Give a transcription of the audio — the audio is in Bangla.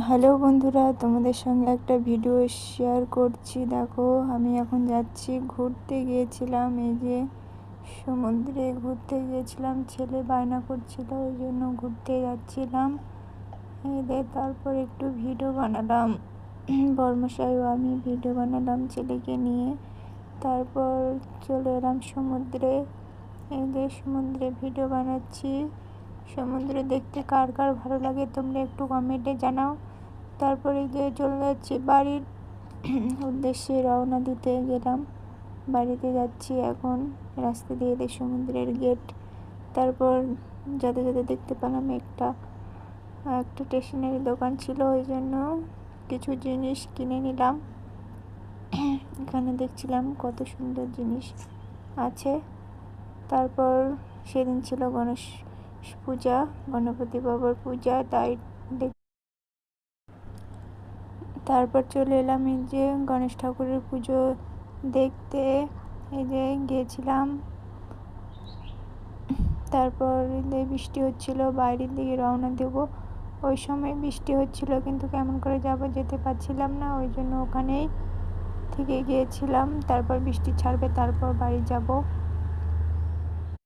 হ্যালো বন্ধুরা, তোমাদের সঙ্গে একটা ভিডিও শেয়ার করছি। দেখো, আমি এখন যাচ্ছি, ঘুরতে গিয়েছিলাম, এই যে সমুদ্রে ঘুরতে গিয়েছিলাম। ছেলে বায়না করছিল, ওই জন্য ঘুরতে যাচ্ছিলাম। তারপর একটু ভিডিও বানালাম, বর্মশাই ও আমি ভিডিও বানালাম ছেলেকে নিয়ে। তারপর চলে এলাম সমুদ্রে। এই যে সমুদ্রে ভিডিও বানাচ্ছি। সমুদ্র দেখতে কার কার ভালো লাগে তোমরা একটু কমেন্টে জানাও। তারপরে যে চলে যাচ্ছি বাড়ির উদ্দেশ্যে, রওনা দিতে গেলাম। বাড়িতে যাচ্ছি এখন, রাস্তা দিয়ে সমুদ্রের গেট। তারপর যাতে যাতে দেখতে পেলাম একটা স্টেশনারি দোকান ছিল, ওই জন্য কিছু জিনিস কিনে নিলাম। এখানে দেখছিলাম কত সুন্দর জিনিস আছে। তারপর সেদিন ছিল গণেশ পূজা, গণপতি বাবার পূজা, তাই তারপর চলে এলাম এই যে গণেশ ঠাকুরের পুজো দেখতে। এই যে গিয়েছিলাম। তারপর বৃষ্টি হচ্ছিল, বাইরের দিকে রওনা দেব। ওই সময় বৃষ্টি হচ্ছিল, কিন্তু কেমন করে যাব, যেতে পারছিলাম না, ওই জন্য ওখানেই থেকে গিয়েছিলাম। তারপর বৃষ্টি ছাড়বে, তারপর বাড়ি যাব।